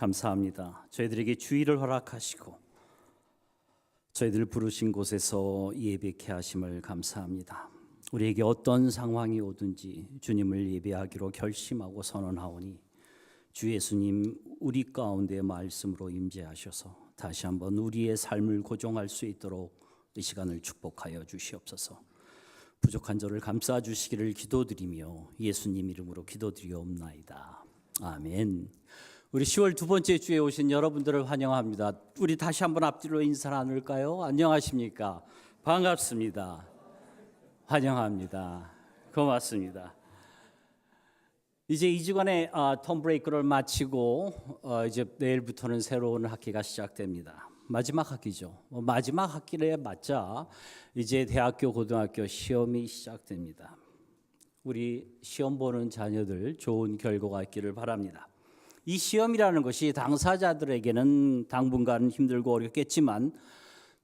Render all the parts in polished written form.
감사합니다. 저희들에게 주의를 허락하시고 저희들 부르신 곳에서 예배케 하심을 감사합니다. 우리에게 어떤 상황이 오든지 주님을 예배하기로 결심하고 선언하오니 주 예수님 우리 가운데 말씀으로 임재하셔서 다시 한번 우리의 삶을 고정할 수 있도록 이 시간을 축복하여 주시옵소서. 부족한 저를 감싸 주시기를 기도드리며 예수님 이름으로 기도드리옵나이다. 아멘. 우리 10월 두 번째 주에 오신 여러분들을 환영합니다. 우리 다시 한번 앞뒤로 인사 나눌까요? 안녕하십니까? 반갑습니다. 환영합니다. 고맙습니다. 이제 2주간의 텀 브레이크를 마치고 이제 내일부터는 새로운 학기가 시작됩니다. 마지막 학기죠. 마지막 학기에 맞자 이제 대학교, 고등학교 시험이 시작됩니다. 우리 시험 보는 자녀들 좋은 결과가 있기를 바랍니다. 이 시험이라는 것이 당사자들에게는 당분간 힘들고 어렵겠지만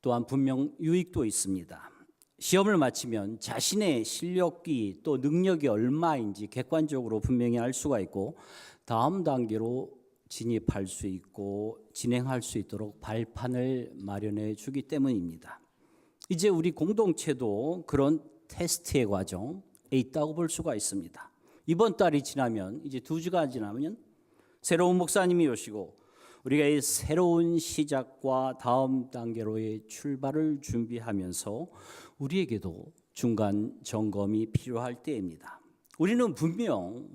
또한 분명 유익도 있습니다. 시험을 마치면 자신의 실력이 또 능력이 얼마인지 객관적으로 분명히 알 수가 있고 다음 단계로 진입할 수 있고 진행할 수 있도록 발판을 마련해 주기 때문입니다. 이제 우리 공동체도 그런 테스트의 과정에 있다고 볼 수가 있습니다. 이번 달이 지나면 이제 2주가 지나면 새로운 목사님이 오시고 우리가 이 새로운 시작과 다음 단계로의 출발을 준비하면서 우리에게도 중간 점검이 필요할 때입니다. 우리는 분명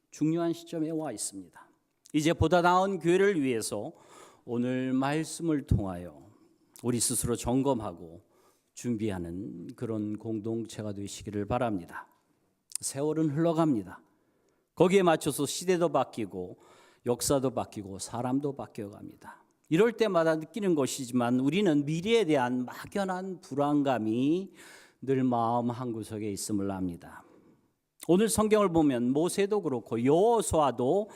중요한 시점에 와 있습니다. 이제 보다 나은 교회를 위해서 오늘 말씀을 통하여 우리 스스로 점검하고 준비하는 그런 공동체가 되시기를 바랍니다. 세월은 흘러갑니다. 거기에 맞춰서 시대도 바뀌고 역사도 바뀌고 사람도 바뀌어갑니다. 이럴 때마다 느끼는 것이지만 우리는 미래에 대한 막연한 불안감이 늘 마음 한구석에 있음을 압니다. 오늘 성경을 보면 모세도 그렇고 여호수아도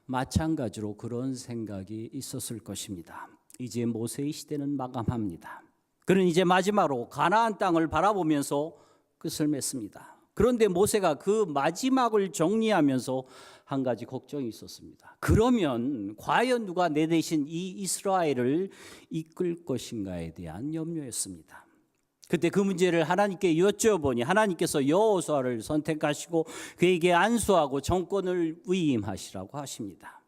마찬가지로 그런 생각이 있었을 것입니다. 이제 모세의 시대는 마감합니다. 그는 이제 마지막으로 가나안 땅을 바라보면서 끝을 맺습니다. 그런데 모세가 그 마지막을 정리하면서 한 가지 걱정이 있었습니다. 그러면 과연 누가 내 대신 이 이스라엘을 이끌 것인가에 대한 염려였습니다. 그때 그 문제를 하나님께 여쭤보니 하나님께서 여호수아를 선택하시고 그에게 안수하고 정권을 위임하시라고 하십니다.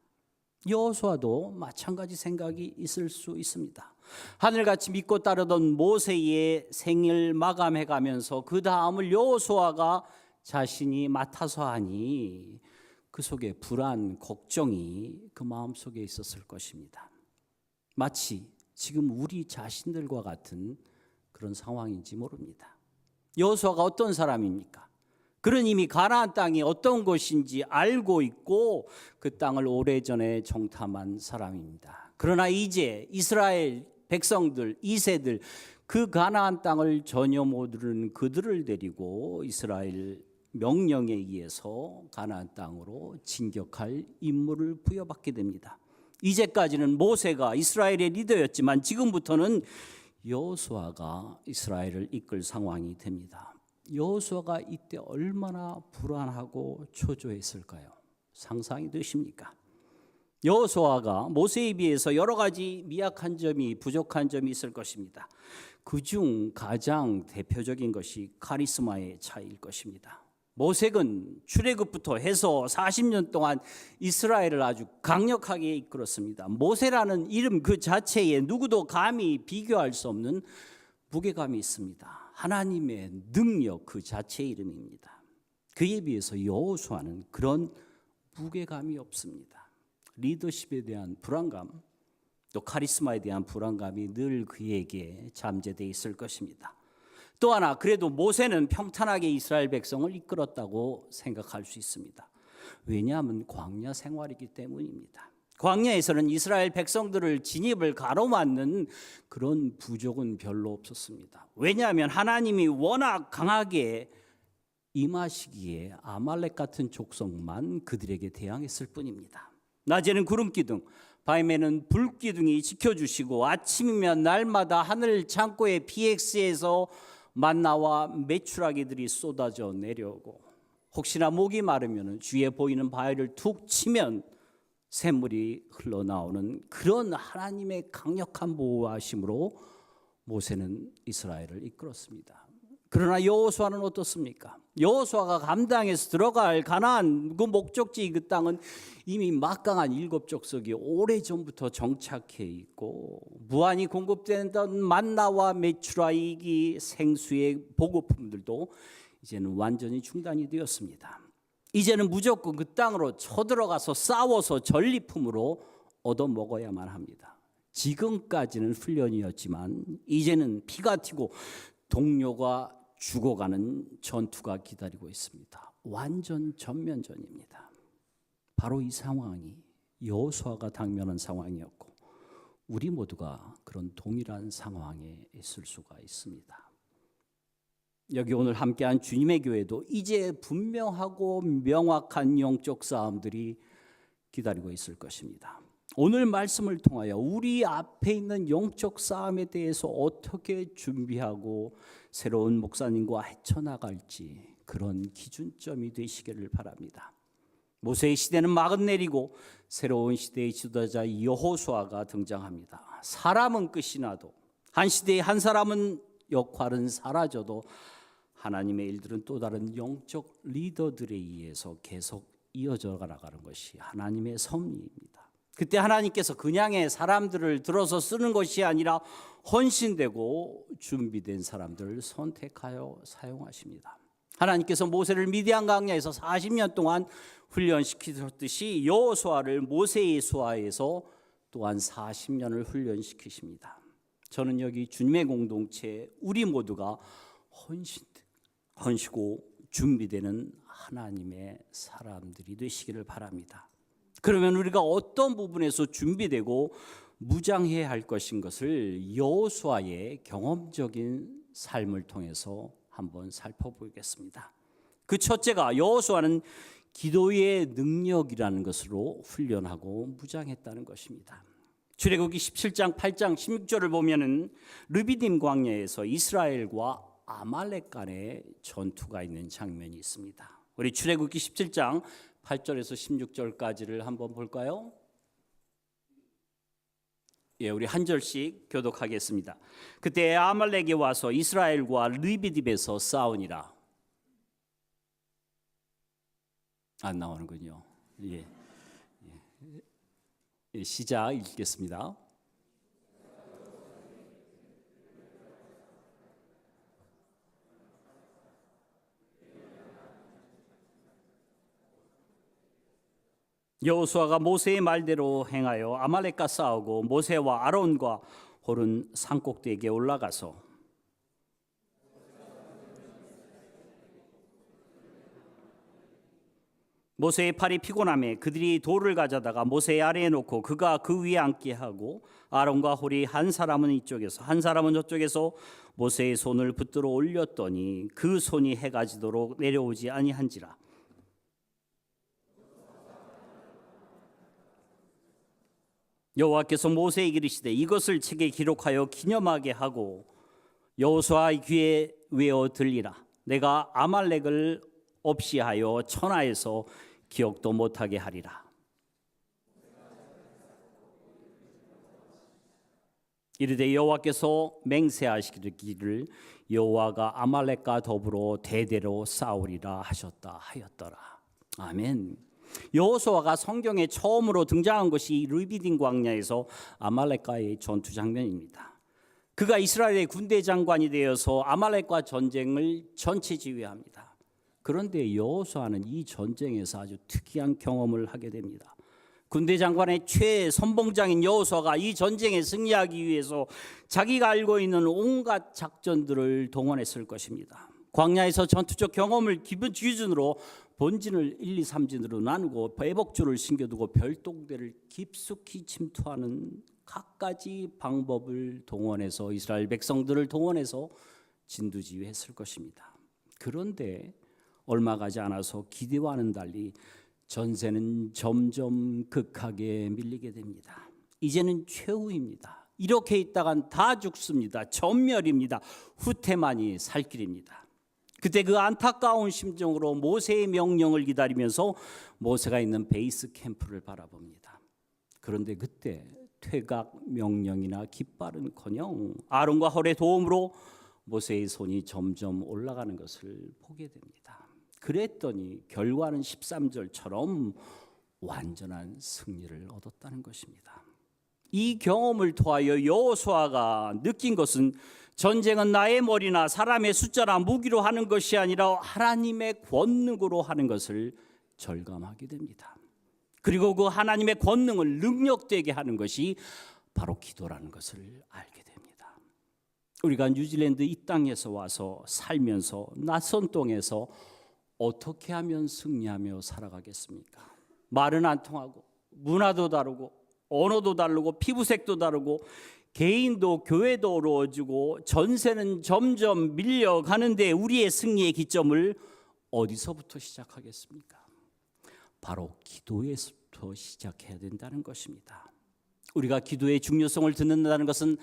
여호수아도 마찬가지 생각이 있을 수 있습니다. 하늘같이 믿고 따르던 모세의 생을 마감해 가면서 그 다음을 여호수아가 자신이 맡아서 하니 그 속에 불안, 걱정이 그 마음속에 있었을 것입니다. 마치 지금 우리 자신들과 같은 그런 상황인지 모릅니다. 여호수아가 어떤 사람입니까? 그는 이미 가나안 땅이 어떤 것인지 알고 있고 그 땅을 오래전에 정탐한 사람입니다. 그러나 이제 이스라엘 백성들, 2세들 그 가나안 땅을 전혀 모르는 그들을 데리고 이스라엘 명령에 의해서 가나안 땅으로 진격할 임무를 부여받게 됩니다. 이제까지는 모세가 이스라엘의 리더였지만 지금부터는 여호수아가 이스라엘을 이끌 상황이 됩니다. 여호수아가 이때 얼마나 불안하고 초조했을까요? 상상이 되십니까? 여호수아가 모세에 비해서 여러 가지 미약한 점이 부족한 점이 있을 것입니다. 그중 가장 대표적인 것이 카리스마의 차이일 것입니다. 모세는 출애굽부터 해서 40년 동안 이스라엘을 아주 강력하게 이끌었습니다. 모세라는 이름 그 자체에 누구도 감히 비교할 수 없는 무게감이 있습니다. 하나님의 능력 그 자체의 이름입니다. 그에 비해서 여호수아는 그런 무게감이 없습니다. 리더십에 대한 불안감, 또 카리스마에 대한 불안감이 늘 그에게 잠재되어 있을 것입니다. 또 하나, 그래도 모세는 평탄하게 이스라엘 백성을 이끌었다고 생각할 수 있습니다. 왜냐하면 광야 생활이기 때문입니다. 광야에서는 이스라엘 백성들을 진입을 가로막는 그런 부족은 별로 없었습니다. 왜냐하면 하나님이 워낙 강하게 임하시기에 아말렉 같은 족속만 그들에게 대항했을 뿐입니다. 낮에는 구름기둥, 밤에는 불기둥이 지켜주시고 아침이면 날마다 하늘 창고의 PX에서 만나와 메추라기들이 쏟아져 내려오고 혹시나 목이 마르면 주위에 보이는 바위를 툭 치면 샘물이 흘러나오는 그런 하나님의 강력한 보호하심으로 모세는 이스라엘을 이끌었습니다. 그러나 여호수아는 어떻습니까? 여호수아가 감당해서 들어갈 가나안 그 목적지 그 땅은 이미 막강한 일곱 족속이 오래전부터 정착해 있고 무한히 공급되던 만나와 메추라기 생수의 보급품들도 이제는 완전히 중단이 되었습니다. 이제는 무조건 그 땅으로 쳐들어가서 싸워서 전리품으로 얻어먹어야만 합니다. 지금까지는 훈련이었지만 이제는 피가 튀고 동료가 죽어가는 전투가 기다리고 있습니다. 완전 전면전입니다. 바로 이 상황이 여호수아가 당면한 상황이었고 우리 모두가 그런 동일한 상황에 있을 수가 있습니다. 여기 오늘 함께한 주님의 교회도 이제 분명하고 명확한 영적 싸움들이 기다리고 있을 것입니다. 오늘 말씀을 통하여 우리 앞에 있는 영적 싸움에 대해서 어떻게 준비하고 새로운 목사님과 헤쳐나갈지 그런 기준점이 되시기를 바랍니다. 모세의 시대는 막은 내리고 새로운 시대의 지도자 여호수아가 등장합니다. 사람은 끝이 나도 한 시대에 한 사람은 역할은 사라져도 하나님의 일들은 또 다른 영적 리더들에 의해서 계속 이어져 나가는 것이 하나님의 섭리입니다. 그때 하나님께서 그냥의 사람들을 들어서 쓰는 것이 아니라 헌신되고 준비된 사람들을 선택하여 사용하십니다. 하나님께서 모세를 미디안 광야에서 40년 동안 훈련시키셨듯이 여호수아를 모세의 수하에서 또한 40년을 훈련시키십니다. 저는 여기 주님의 공동체 우리 모두가 헌시고 준비되는 하나님의 사람들이 되시기를 바랍니다. 그러면 우리가 어떤 부분에서 준비되고 무장해야 할 것인 것을 여호수아의 경험적인 삶을 통해서 한번 살펴보겠습니다. 그 첫째가 여호수아는 기도의 능력이라는 것으로 훈련하고 무장했다는 것입니다. 출애굽기 17장 8장 16절을 보면은 르비딤 광야에서 이스라엘과 아말렉 간의 전투가 있는 장면이 있습니다. 우리 출애굽기 17장 8절에서 16절까지를 한번 볼까요? 예, 우리 한 절씩 교독하겠습니다. 그때 아말렉이 와서 이스라엘과 르비딤에서 싸우니라. 안 나오는군요. 예. 예, 시작 읽겠습니다. 여호수아가 모세의 말대로 행하여 아말렉과 싸우고 모세와 아론과 홀은 산꼭대기에 올라가서 모세의 팔이 피곤함에 그들이 돌을 가져다가 모세의 아래에 놓고 그가 그 위에 앉게 하고 아론과 홀이 한 사람은 이쪽에서 한 사람은 저쪽에서 모세의 손을 붙들어 올렸더니 그 손이 해가 지도록 내려오지 아니한지라. 여호와께서 모세에게 이르시되 이것을 책에 기록하여 기념하게 하고 여호수아의 귀에 외어 들리라. 내가 아말렉을 없이 하여 천하에서 기억도 못하게 하리라. 이르되 여호와께서 맹세하시기를 여호와가 아말렉과 더불어 대대로 싸우리라 하셨다 하였더라. 아멘. 여호수아가 성경에 처음으로 등장한 것이 르비딤 광야에서 아말렉과의 전투 장면입니다. 그가 이스라엘의 군대 장관이 되어서 아말렉과 전쟁을 전체 지휘합니다. 그런데 여호수아는 이 전쟁에서 아주 특이한 경험을 하게 됩니다. 군대 장관의 최선봉장인 여호수아가 이 전쟁에 승리하기 위해서 자기가 알고 있는 온갖 작전들을 동원했을 것입니다. 광야에서 전투적 경험을 기준으로 본진을 1, 2, 3진으로 나누고 배복줄을 신겨두고 별동대를 깊숙이 침투하는 갖가지 방법을 동원해서 이스라엘 백성들을 동원해서 진두지휘했을 것입니다. 그런데 얼마 가지 않아서 기대와는 달리 전세는 점점 극하게 밀리게 됩니다. 이제는 최후입니다. 이렇게 있다간 다 죽습니다. 전멸입니다. 후퇴만이 살 길입니다. 그때 그 안타까운 심정으로 모세의 명령을 기다리면서 모세가 있는 베이스 캠프를 바라봅니다. 그런데 그때 퇴각 명령이나 깃발은커녕 아론과 헐의 도움으로 모세의 손이 점점 올라가는 것을 보게 됩니다. 그랬더니 결과는 13절처럼 완전한 승리를 얻었다는 것입니다. 이 경험을 통하여 여호수아가 느낀 것은 전쟁은 나의 머리나 사람의 숫자나 무기로 하는 것이 아니라 하나님의 권능으로 하는 것을 절감하게 됩니다. 그리고 그 하나님의 권능을 능력되게 하는 것이 바로 기도라는 것을 알게 됩니다. 우리가 뉴질랜드 이 땅에서 와서 살면서 낯선 땅에서 어떻게 하면 승리하며 살아가겠습니까? 말은 안 통하고 문화도 다르고 언어도 다르고 피부색도 다르고 개인도 교회도 어려워지고 전세는 점점 밀려가는데 우리의 승리의 기점을 어디서부터 시작하겠습니까? 바로 기도에서부터 시작해야 된다는 것입니다. 우리가 기도의 중요성을 듣는다는 것은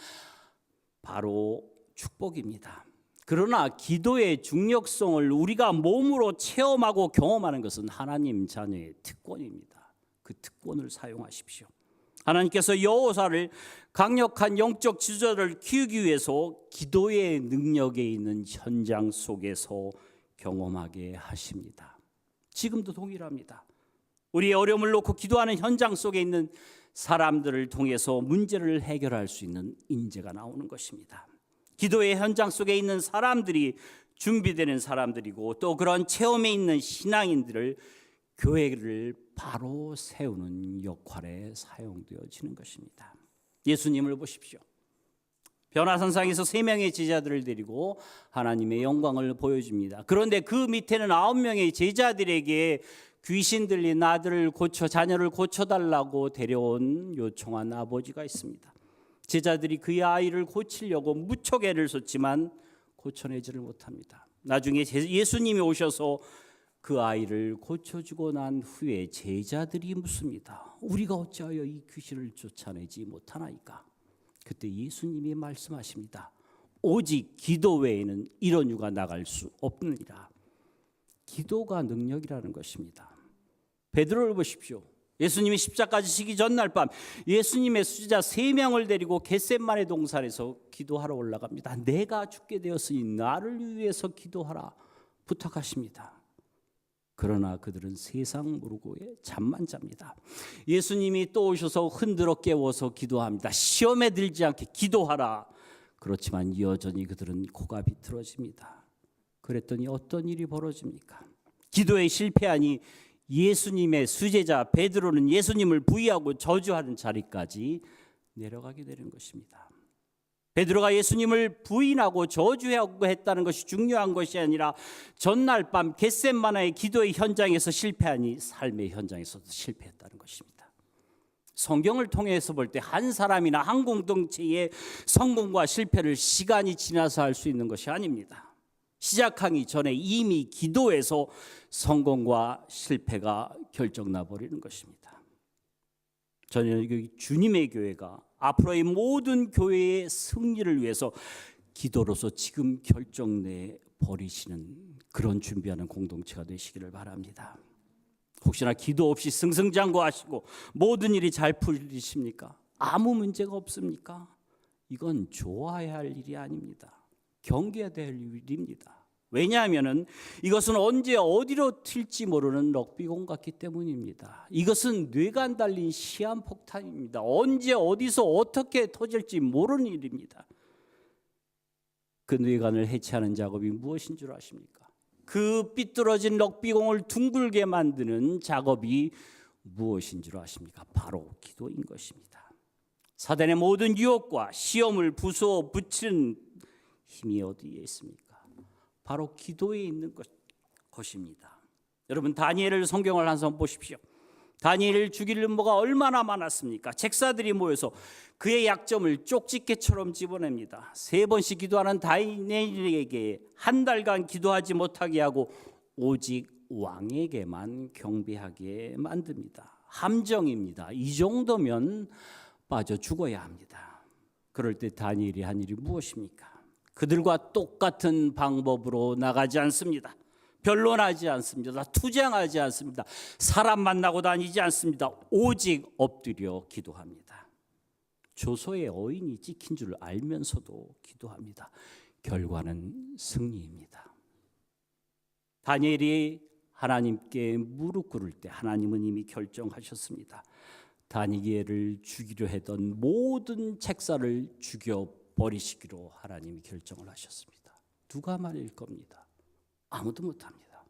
바로 축복입니다. 그러나 기도의 중요성을 우리가 몸으로 체험하고 경험하는 것은 하나님 자녀의 특권입니다. 그 특권을 사용하십시오. 하나님께서 여호사를 강력한 영적 지도자를 키우기 위해서 기도의 능력에 있는 현장 속에서 경험하게 하십니다. 지금도 동일합니다. 우리의 어려움을 놓고 기도하는 현장 속에 있는 사람들을 통해서 문제를 해결할 수 있는 인재가 나오는 것입니다. 기도의 현장 속에 있는 사람들이 준비되는 사람들이고 또 그런 체험에 있는 신앙인들을 교회를 바로 세우는 역할에 사용되어지는 것입니다. 예수님을 보십시오. 변화산상에서 3명의 제자들을 데리고 하나님의 영광을 보여줍니다. 그런데 그 밑에는 9명의 제자들에게 귀신 들린 아들을 자녀를 고쳐달라고 데려온 요청한 아버지가 있습니다. 제자들이 그의 아이를 고치려고 무척 애를 썼지만 고쳐내지를 못합니다. 나중에 예수님이 오셔서 그 아이를 고쳐주고 난 후에 제자들이 묻습니다. 우리가 어찌하여 이 귀신을 쫓아내지 못하나이까? 그때 예수님이 말씀하십니다. 오직 기도 외에는 이런 유가 나갈 수 없느니라. 기도가 능력이라는 것입니다. 베드로를 보십시오. 예수님이 십자가 지시기 전날 밤 예수님의 수제자 3명을 데리고 겟세마네 동산에서 기도하러 올라갑니다. 내가 죽게 되었으니 나를 위해서 기도하라 부탁하십니다. 그러나 그들은 세상 모르고 잠만 잡니다. 예수님이 또 오셔서 흔들어 깨워서 기도합니다. 시험에 들지 않게 기도하라. 그렇지만 여전히 그들은 코가 비틀어집니다. 그랬더니 어떤 일이 벌어집니까? 기도에 실패하니 예수님의 수제자 베드로는 예수님을 부인하고 저주하는 자리까지 내려가게 되는 것입니다. 베드로가 예수님을 부인하고 저주하고 했다는 것이 중요한 것이 아니라 전날 밤 겟세마네의 기도의 현장에서 실패하니 삶의 현장에서도 실패했다는 것입니다. 성경을 통해서 볼 때 한 사람이나 한 공동체의 성공과 실패를 시간이 지나서 할 수 있는 것이 아닙니다. 시작하기 전에 이미 기도에서 성공과 실패가 결정나 버리는 것입니다. 저는 주님의 교회가 앞으로의 모든 교회의 승리를 위해서 기도로서 지금 결정내 버리시는 그런 준비하는 공동체가 되시기를 바랍니다. 혹시나 기도 없이 승승장구하시고 모든 일이 잘 풀리십니까? 아무 문제가 없습니까? 이건 좋아해야 할 일이 아닙니다. 경계해야 될 일입니다. 왜냐하면 이것은 언제 어디로 튈지 모르는 럭비공 같기 때문입니다. 이것은 뇌관 달린 시한폭탄입니다. 언제 어디서 어떻게 터질지 모르는 일입니다. 그 뇌관을 해체하는 작업이 무엇인 줄 아십니까? 그 삐뚤어진 럭비공을 둥글게 만드는 작업이 무엇인 줄 아십니까? 바로 기도인 것입니다. 사단의 모든 유혹과 시험을 부수어 붙이는 힘이 어디에 있습니까? 바로 기도에 있는 것입니다. 여러분 다니엘을 성경을 한번 보십시오. 다니엘을 죽일 음모가 얼마나 많았습니까? 책사들이 모여서 그의 약점을 쪽집게처럼 집어냅니다. 3번씩 기도하는 다니엘에게 한 달간 기도하지 못하게 하고 오직 왕에게만 경배하게 만듭니다. 함정입니다. 이 정도면 빠져 죽어야 합니다. 그럴 때 다니엘이 한 일이 무엇입니까? 그들과 똑같은 방법으로 나가지 않습니다. 변론하지 않습니다. 투쟁하지 않습니다. 사람 만나고 다니지 않습니다. 오직 엎드려 기도합니다. 조소의 어인이 찍힌 줄 알면서도 기도합니다. 결과는 승리입니다. 다니엘이 하나님께 무릎 꿇을 때 하나님은 이미 결정하셨습니다. 다니엘을 죽이려 했던 모든 책사를 죽여버리시기로 하나님이 결정을 하셨습니다. 누가 말일 겁니다. 아무도 못합니다.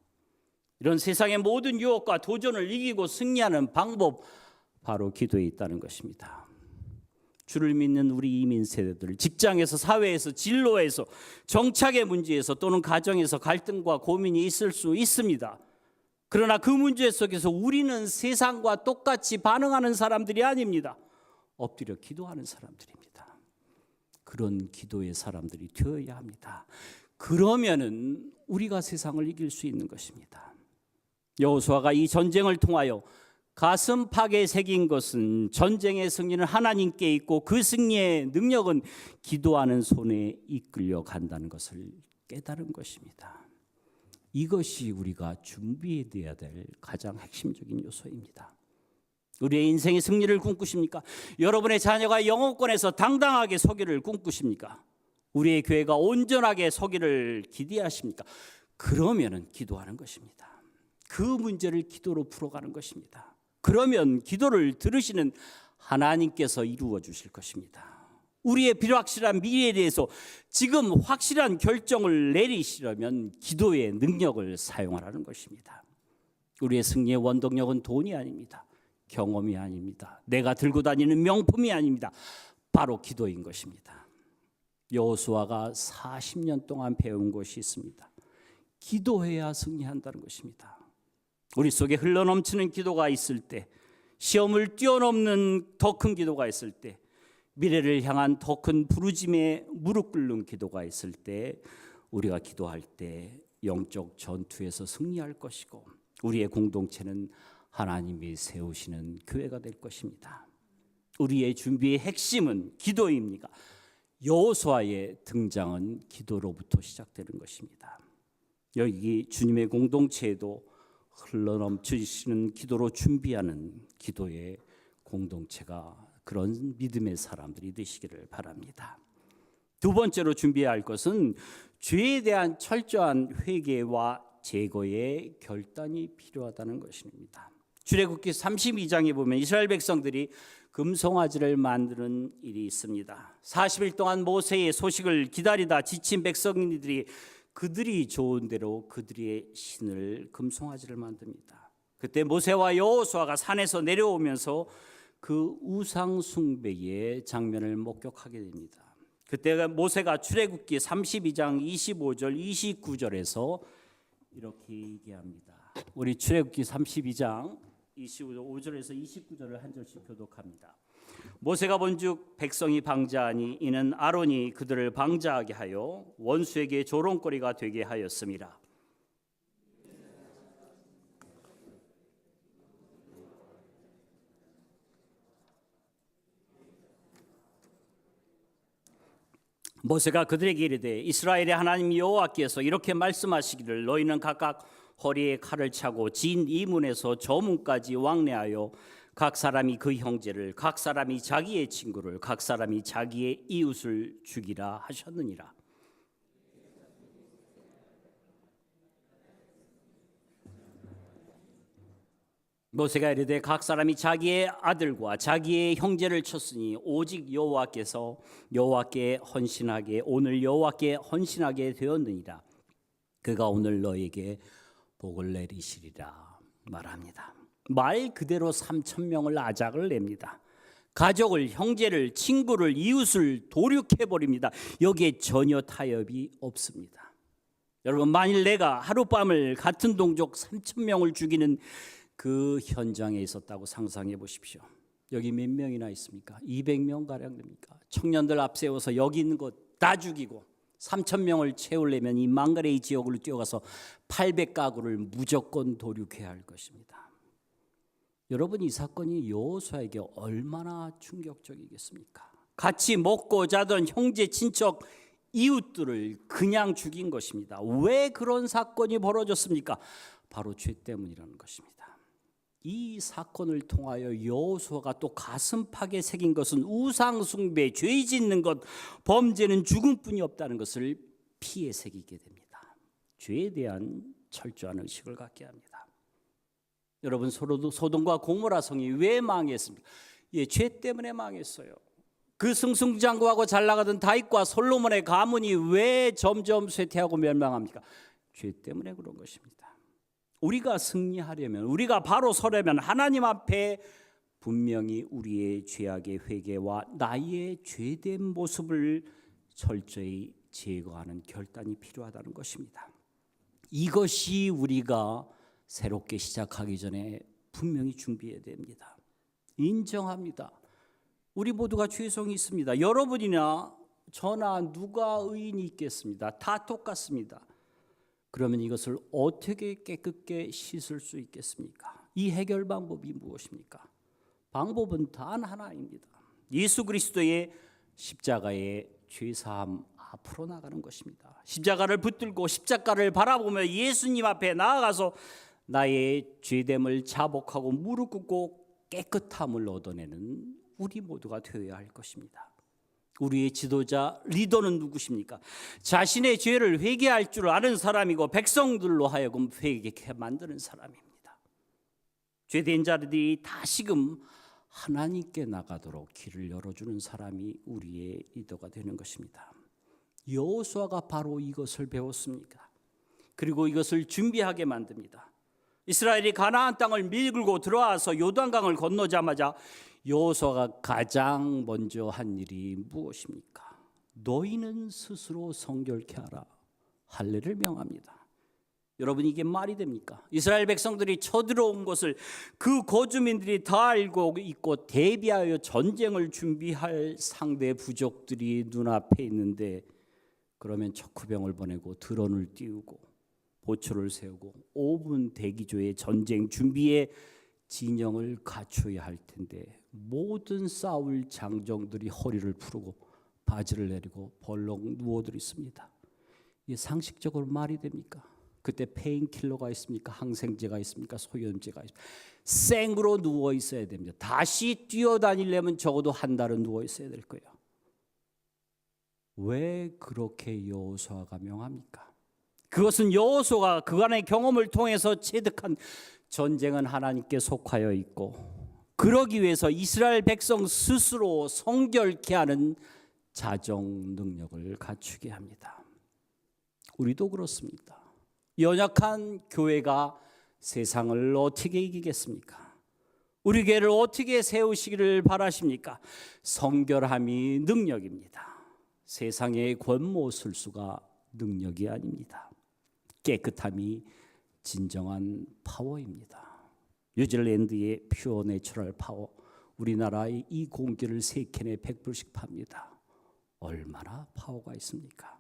이런 세상의 모든 유혹과 도전을 이기고 승리하는 방법, 바로 기도에 있다는 것입니다. 주를 믿는 우리 이민 세대들, 직장에서, 사회에서, 진로에서, 정착의 문제에서 또는 가정에서 갈등과 고민이 있을 수 있습니다. 그러나 그 문제 속에서 우리는 세상과 똑같이 반응하는 사람들이 아닙니다. 엎드려 기도하는 사람들입니다. 그런 기도의 사람들이 되어야 합니다. 그러면은 우리가 세상을 이길 수 있는 것입니다. 여호수아가 이 전쟁을 통하여 가슴팍에 새긴 것은 전쟁의 승리는 하나님께 있고 그 승리의 능력은 기도하는 손에 이끌려 간다는 것을 깨달은 것입니다. 이것이 우리가 준비해야 될 가장 핵심적인 요소입니다. 우리의 인생의 승리를 꿈꾸십니까? 여러분의 자녀가 영어권에서 당당하게 서기를 꿈꾸십니까? 우리의 교회가 온전하게 서기를 기대하십니까? 그러면은 기도하는 것입니다. 그 문제를 기도로 풀어가는 것입니다. 그러면 기도를 들으시는 하나님께서 이루어 주실 것입니다. 우리의 불확실한 미래에 대해서 지금 확실한 결정을 내리시려면 기도의 능력을 사용하라는 것입니다. 우리의 승리의 원동력은 돈이 아닙니다. 경험이 아닙니다. 내가 들고 다니는 명품이 아닙니다. 바로 기도인 것입니다. 여호수아가 40년 동안 배운 것이 있습니다. 기도해야 승리한다는 것입니다. 우리 속에 흘러넘치는 기도가 있을 때, 시험을 뛰어넘는 더 큰 기도가 있을 때, 미래를 향한 더 큰 부르짐에 무릎 꿇는 기도가 있을 때, 우리가 기도할 때 영적 전투에서 승리할 것이고 우리의 공동체는 하나님이 세우시는 교회가 될 것입니다. 우리의 준비의 핵심은 기도입니다. 여호수아의 등장은 기도로부터 시작되는 것입니다. 여기 주님의 공동체에도 흘러넘치시는 기도로 준비하는 기도의 공동체가, 그런 믿음의 사람들이 되시기를 바랍니다. 두 번째로 준비해야 할 것은 죄에 대한 철저한 회개와 제거의 결단이 필요하다는 것입니다. 출애굽기 32장에 보면 이스라엘 백성들이 금송아지를 만드는 일이 있습니다. 40일 동안 모세의 소식을 기다리다 지친 백성들이 그들이 좋은 대로 그들의 신을 금송아지를 만듭니다. 그때 모세와 여호수아가 산에서 내려오면서 그 우상 숭배의 장면을 목격하게 됩니다. 그때 모세가 출애굽기 32장 25절 29절에서 이렇게 얘기합니다. 우리 출애굽기 32장 25절에서 29절을 한 절씩 교독합니다. 모세가 본즉 백성이 방자하니 이는 아론이 그들을 방자하게 하여 원수에게 조롱거리가 되게 하였음이라. 모세가 그들에게 이르되 이스라엘의 하나님 여호와께서 이렇게 말씀하시기를 너희는 각각 허리에 칼을 차고 진 이 문에서 저 문까지 왕래하여 각 사람이 그 형제를, 각 사람이 자기의 친구를, 각 사람이 자기의 이웃을 죽이라 하셨느니라. 모세가 이르되 각 사람이 자기의 아들과 자기의 형제를 쳤으니 오직 여호와께 헌신하게 오늘 여호와께 헌신하게 되었느니라. 그가 오늘 너에게 복을 내리시리라 말합니다. 말 그대로 3,000명을 아작을 냅니다. 가족을, 형제를, 친구를, 이웃을 도륙해버립니다. 여기에 전혀 타협이 없습니다. 여러분, 만일 내가 하룻밤을 같은 동족 3,000명을 죽이는 그 현장에 있었다고 상상해 보십시오. 여기 몇 명이나 있습니까? 200명 가량 됩니까? 청년들 앞세워서 여기 있는 것 다 죽이고 3,000명을 채우려면 이 망가레이 지역으로 뛰어가서 800가구를 무조건 도륙해야 할 것입니다. 여러분, 이 사건이 여호수아에게 얼마나 충격적이겠습니까? 같이 먹고 자던 형제, 친척 이웃들을 그냥 죽인 것입니다. 왜 그런 사건이 벌어졌습니까? 바로 죄 때문이라는 것입니다. 이 사건을 통하여 여호수아가 또 가슴팍에 새긴 것은 우상 숭배, 죄 짓는 것, 범죄는 죽음뿐이 없다는 것을 피에 새기게 됩니다. 죄에 대한 철저한 의식을 갖게 합니다. 여러분, 소돔과 고모라 성이 왜 망했습니까? 죄 때문에 망했어요. 그 승승장구하고 잘 나가던 다윗과 솔로몬의 가문이 왜 점점 쇠퇴하고 멸망합니까? 죄 때문에 그런 것입니다. 우리가 승리하려면, 우리가 바로 서려면 하나님 앞에 분명히 우리의 죄악의 회개와 나의 죄된 모습을 철저히 제거하는 결단이 필요하다는 것입니다. 이것이 우리가 새롭게 시작하기 전에 분명히 준비해야 됩니다. 인정합니다. 우리 모두가 죄성이 있습니다. 여러분이나 저나 누가 의인이 있겠습니다. 다 똑같습니다. 그러면 이것을 어떻게 깨끗게 씻을 수 있겠습니까? 이 해결 방법이 무엇입니까? 방법은 단 하나입니다. 예수 그리스도의 십자가의 죄사함 앞으로 나가는 것입니다. 십자가를 붙들고 십자가를 바라보며 예수님 앞에 나아가서 나의 죄됨을 자복하고 무릎 꿇고 깨끗함을 얻어내는 우리 모두가 되어야 할 것입니다. 우리의 지도자 리더는 누구십니까? 자신의 죄를 회개할 줄 아는 사람이고 백성들로 하여금 회개케 만드는 사람입니다. 죄된 자들이 다시금 하나님께 나가도록 길을 열어주는 사람이 우리의 리더가 되는 것입니다. 여호수아가 바로 이것을 배웠습니다. 그리고 이것을 준비하게 만듭니다. 이스라엘이 가나안 땅을 밀고 들어와서 요단강을 건너자마자 여호수아가 가장 먼저 한 일이 무엇입니까? 너희는 스스로 성결케 하라. 할례를 명합니다. 여러분, 이게 말이 됩니까? 이스라엘 백성들이 쳐들어온 것을 그 거주민들이 다 알고 있고 대비하여 전쟁을 준비할 상대 부족들이 눈앞에 있는데, 그러면 척후병을 보내고 드론을 띄우고 보초를 세우고 5분 대기조의 전쟁 준비에 진영을 갖춰야 할 텐데, 모든 싸울 장정들이 허리를 풀고 바지를 내리고 벌렁 누워들 있습니다. 이게 상식적으로 말이 됩니까? 그때 페인킬러가 있습니까? 항생제가 있습니까? 소염제가 있습니까? 생으로 누워 있어야 됩니다. 다시 뛰어다니려면 적어도 한 달은 누워 있어야 될 거예요. 왜 그렇게 여호수아가 명합니까? 그것은 여호수아가 그간의 경험을 통해서 체득한 전쟁은 하나님께 속하여 있고, 그러기 위해서 이스라엘 백성 스스로 성결케 하는 자정 능력을 갖추게 합니다. 우리도 그렇습니다. 연약한 교회가 세상을 어떻게 이기겠습니까? 우리 교회를 어떻게 세우시기를 바라십니까? 성결함이 능력입니다. 세상의 권모술수가 능력이 아닙니다. 깨끗함이 진정한 파워입니다. 뉴질랜드의 퓨어 내추럴 파워, 우리나라의 이 공기를 3캔에 100불씩 팝니다. 얼마나 파워가 있습니까?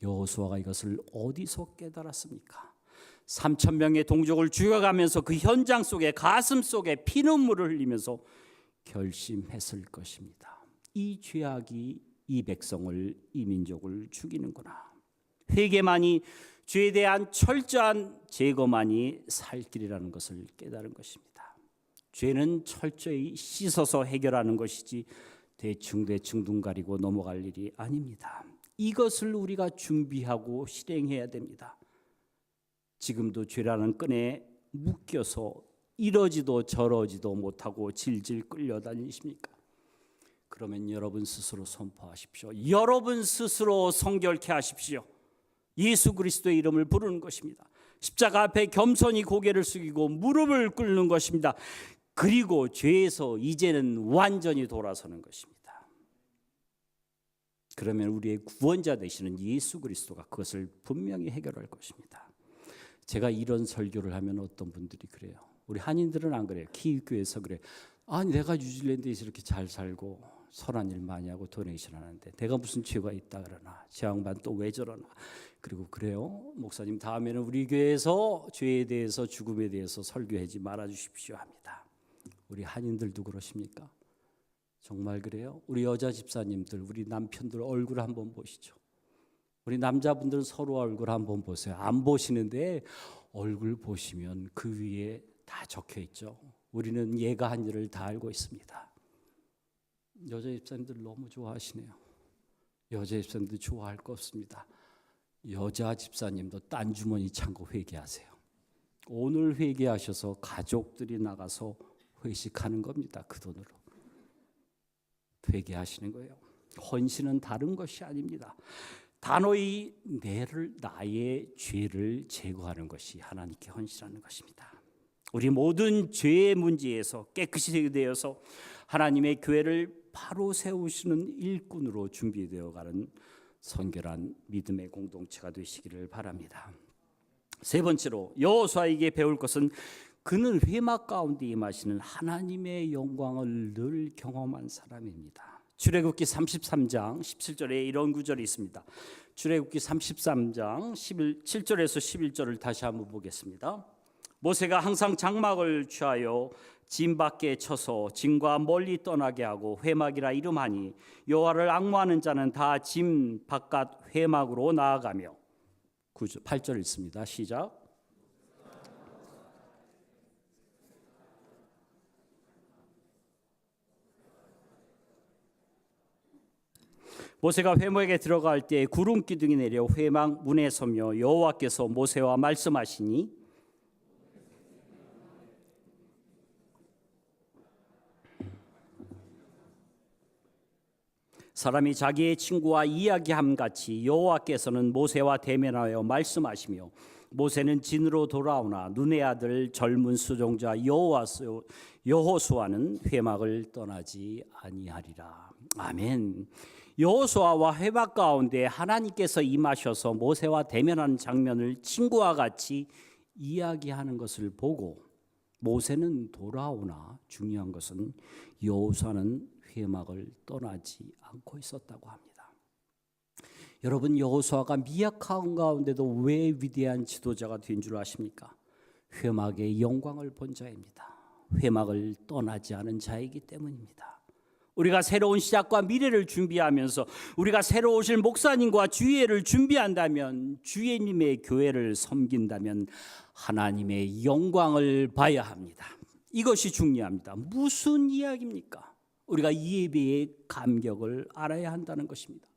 여호수아가 이것을 어디서 깨달았습니까? 3,000명의 동족을 죽여가면서 그 현장 속에, 가슴 속에 피눈물을 흘리면서 결심했을 것입니다. 이 죄악이 이 백성을, 이 민족을 죽이는구나. 회개만이, 죄에 대한 철저한 제거만이 살 길이라는 것을 깨달은 것입니다. 죄는 철저히 씻어서 해결하는 것이지 대충 눈 가리고 넘어갈 일이 아닙니다. 이것을 우리가 준비하고 실행해야 됩니다. 지금도 죄라는 끈에 묶여서 이러지도 저러지도 못하고 질질 끌려다니십니까? 그러면 여러분 스스로 선포하십시오. 여러분 스스로 성결케 하십시오. 예수 그리스도의 이름을 부르는 것입니다. 십자가 앞에 겸손히 고개를 숙이고 무릎을 꿇는 것입니다. 그리고 죄에서 이제는 완전히 돌아서는 것입니다. 그러면 우리의 구원자 되시는 예수 그리스도가 그것을 분명히 해결할 것입니다. 제가 이런 설교를 하면 어떤 분들이 그래요. 우리 한인들은 안 그래요. 키위교회에서 그래요. 아니, 내가 뉴질랜드에서 이렇게 잘 살고 선한 일 많이 하고 도네이션 하는데 내가 무슨 죄가 있다 그러나, 제 양반 또 왜 저러나. 그리고 그래요, 목사님 다음에는 우리 교회에서 죄에 대해서, 죽음에 대해서 설교하지 말아 주십시오 합니다. 우리 한인들도 그러십니까? 정말 그래요? 우리 여자 집사님들, 우리 남편들 얼굴 한번 보시죠. 우리 남자분들은 서로 얼굴 한번 보세요. 안 보시는데 얼굴 보시면 그 위에 다 적혀 있죠. 우리는 얘가 한 일을 다 알고 있습니다. 여자 집사님들 너무 좋아하시네요. 여자 집사님도 좋아할 거 없습니다. 여자 집사님도 딴 주머니 창고 회개하세요. 오늘 회개하셔서 가족들이 나가서 회식하는 겁니다. 그 돈으로 회개하시는 거예요. 헌신은 다른 것이 아닙니다. 단호히 나의 죄를 제거하는 것이 하나님께 헌신하는 것입니다. 우리 모든 죄의 문제에서 깨끗이 되어서 하나님의 교회를 바로 세우시는 일꾼으로 준비되어 가는 선결한 믿음의 공동체가 되시기를 바랍니다. 세 번째로 여호수아에게 배울 것은 그는 회막 가운데 임하시는 하나님의 영광을 늘 경험한 사람입니다. 출애굽기 33장 17절에 이런 구절이 있습니다. 출애굽기 33장 7절에서 11절을 다시 한번 보겠습니다. 모세가 항상 장막을 취하여 진 밖에 쳐서 진과 멀리 떠나게 하고 회막이라 이름하니 여호와를 앙모하는 자는 다 진 바깥 회막으로 나아가며 8절 있습니다. 시작. 모세가 회막에 들어갈 때 구름 기둥이 내려 회막 문에 서며 여호와께서 모세와 말씀하시니 사람이 자기의 친구와 이야기함 같이 여호와께서는 모세와 대면하여 말씀하시며 모세는 진으로 돌아오나 눈의 아들 젊은 수종자 여호수아는 회막을 떠나지 아니하리라. 아멘. 여호수아와 회막 가운데 하나님께서 임하셔서 모세와 대면하는 장면을 친구와 같이 이야기하는 것을 보고 모세는 돌아오나 중요한 것은 여호수아는 회막을 떠나지 않고 있었다고 합니다. 여러분, 여호수아가 미약한 가운데도 왜 위대한 지도자가 된 줄 아십니까? 회막의 영광을 본 자입니다. 회막을 떠나지 않은 자이기 때문입니다. 우리가 새로운 시작과 미래를 준비하면서 우리가 새로 오실 목사님과 주의를 준비한다면, 주예님의 교회를 섬긴다면 하나님의 영광을 봐야 합니다. 이것이 중요합니다. 무슨 이야기입니까? 우리가 예배의 감격을 알아야 한다는 것입니다.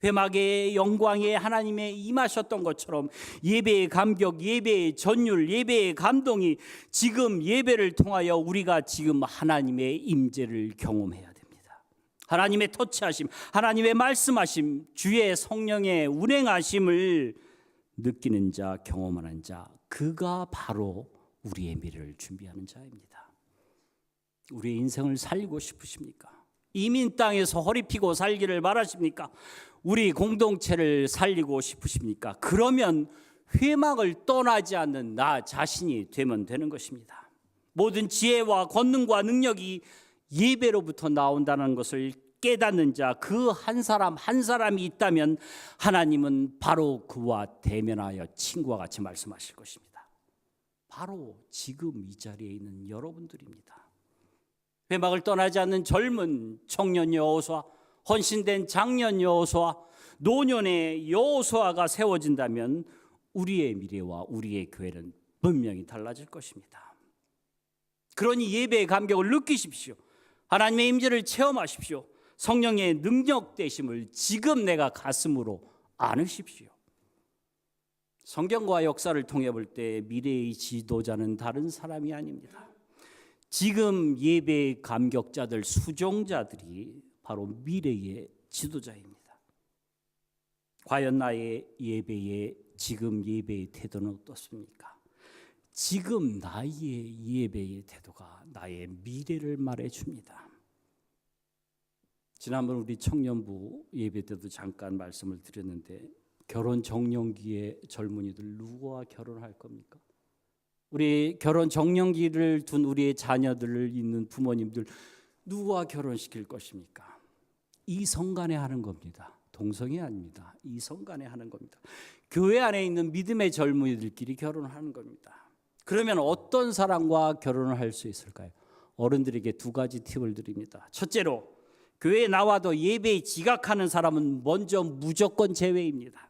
회막의 영광에 하나님의 임하셨던 것처럼 예배의 감격, 예배의 전율, 예배의 감동이 지금 예배를 통하여 우리가 지금 하나님의 임재를 경험해야 됩니다. 하나님의 터치하심, 하나님의 말씀하심, 주의 성령의 운행하심을 느끼는 자, 경험하는 자, 그가 바로 우리의 미래를 준비하는 자입니다. 우리의 인생을 살리고 싶으십니까? 이민 땅에서 허리 펴고 살기를 바라십니까? 우리 공동체를 살리고 싶으십니까? 그러면 회막을 떠나지 않는 나 자신이 되면 되는 것입니다. 모든 지혜와 권능과 능력이 예배로부터 나온다는 것을 깨닫는 자, 그 한 사람 한 사람이 있다면 하나님은 바로 그와 대면하여 친구와 같이 말씀하실 것입니다. 바로 지금 이 자리에 있는 여러분들입니다. 회막을 떠나지 않는 젊은 청년 여호수아, 헌신된 장년 여호수아, 노년의 여호수아가 세워진다면 우리의 미래와 우리의 교회는 분명히 달라질 것입니다. 그러니 예배의 감격을 느끼십시오. 하나님의 임재를 체험하십시오. 성령의 능력 되심을 지금 내가 가슴으로 안으십시오. 성경과 역사를 통해 볼 때 미래의 지도자는 다른 사람이 아닙니다. 지금 예배의 감격자들, 수종자들이 바로 미래의 지도자입니다. 과연 나의 예배의 지금 예배의 태도는 어떻습니까? 지금 나의 예배의 태도가 나의 미래를 말해줍니다. 지난번 우리 청년부 예배 때도 잠깐 말씀을 드렸는데 결혼 정년기의 젊은이들 누구와 결혼할 겁니까? 우리 결혼 정년기를 둔 우리의 자녀들을 있는 부모님들 누구와 결혼시킬 것입니까? 이성간에 하는 겁니다. 동성이 아닙니다. 이성간에 하는 겁니다. 교회 안에 있는 믿음의 젊은이들끼리 결혼하는 겁니다. 그러면 어떤 사람과 결혼을 할 수 있을까요? 어른들에게 두 가지 팁을 드립니다. 첫째로 교회에 나와도 예배에 지각하는 사람은 먼저 무조건 제외입니다.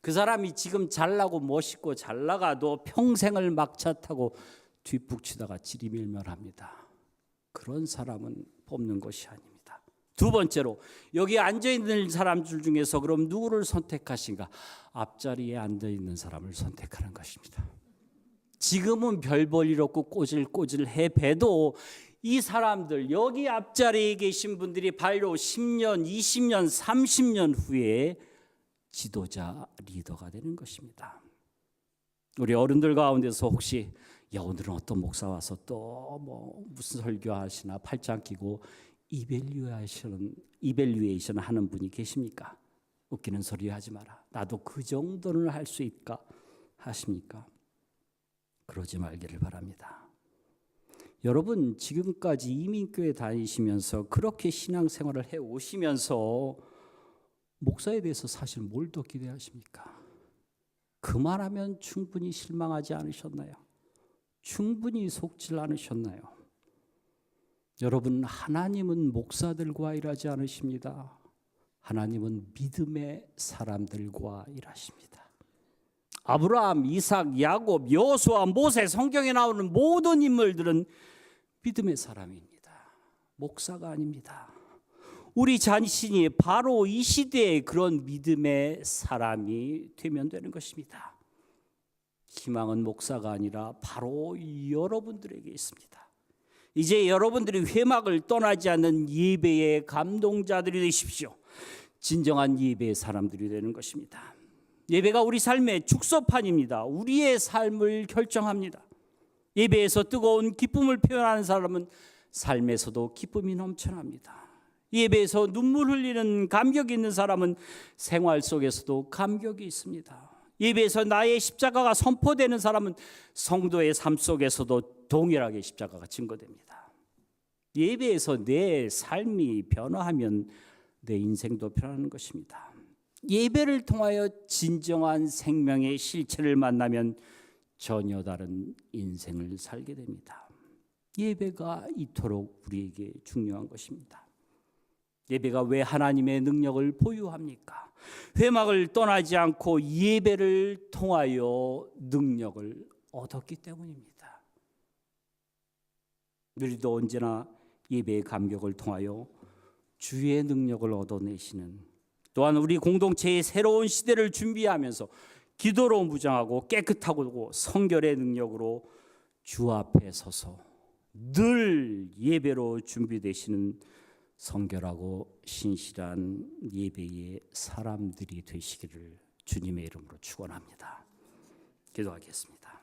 그 사람이 지금 잘나고 멋있고 잘 나가도 평생을 막차 타고 뒷북치다가 지리멸멸합니다. 그런 사람은 뽑는 것이 아닙니다. 두 번째로 여기 앉아있는 사람들 중에서 그럼 누구를 선택하신가? 앞자리에 앉아있는 사람을 선택하는 것입니다. 지금은 별 볼 일 없고 꼬질꼬질 해봬도 이 사람들 여기 앞자리에 계신 분들이 바로 10년, 20년, 30년 후에 지도자 리더가 되는 것입니다. 우리 어른들 가운데서 혹시 오늘은 어떤 목사 와서 또 뭐 무슨 설교하시나 팔짱 끼고 이벨리에이션 하는 분이 계십니까? 웃기는 소리 하지 마라. 나도 그 정도는 할 수 있까 하십니까? 그러지 말기를 바랍니다. 여러분 지금까지 이민교회 다니시면서 그렇게 신앙생활을 해오시면서 목사에 대해서 사실 뭘 더 기대하십니까? 그만하면 충분히 실망하지 않으셨나요? 충분히 속질 않으셨나요? 여러분 하나님은 목사들과 일하지 않으십니다. 하나님은 믿음의 사람들과 일하십니다. 아브라함, 이삭, 야곱, 여호수아, 모세, 성경에 나오는 모든 인물들은 믿음의 사람입니다. 목사가 아닙니다. 우리 자신이 바로 이 시대에 그런 믿음의 사람이 되면 되는 것입니다. 희망은 목사가 아니라 바로 여러분들에게 있습니다. 이제 여러분들이 회막을 떠나지 않는 예배의 감동자들이 되십시오. 진정한 예배의 사람들이 되는 것입니다. 예배가 우리 삶의 축소판입니다. 우리의 삶을 결정합니다. 예배에서 뜨거운 기쁨을 표현하는 사람은 삶에서도 기쁨이 넘쳐납니다. 예배에서 눈물 흘리는 감격이 있는 사람은 생활 속에서도 감격이 있습니다. 예배에서 나의 십자가가 선포되는 사람은 성도의 삶 속에서도 동일하게 십자가가 증거됩니다. 예배에서 내 삶이 변화하면 내 인생도 변하는 것입니다. 예배를 통하여 진정한 생명의 실체를 만나면 전혀 다른 인생을 살게 됩니다. 예배가 이토록 우리에게 중요한 것입니다. 예배가 왜 하나님의 능력을 보유합니까? 회막을 떠나지 않고 예배를 통하여 능력을 얻었기 때문입니다. 우리도 언제나 예배의 감격을 통하여 주의 능력을 얻어내시는, 또한 우리 공동체의 새로운 시대를 준비하면서 기도로 무장하고 깨끗하고 성결의 능력으로 주 앞에 서서 늘 예배로 준비되시는 성결하고 신실한 예배의 사람들이 되시기를 주님의 이름으로 축원합니다. 기도하겠습니다.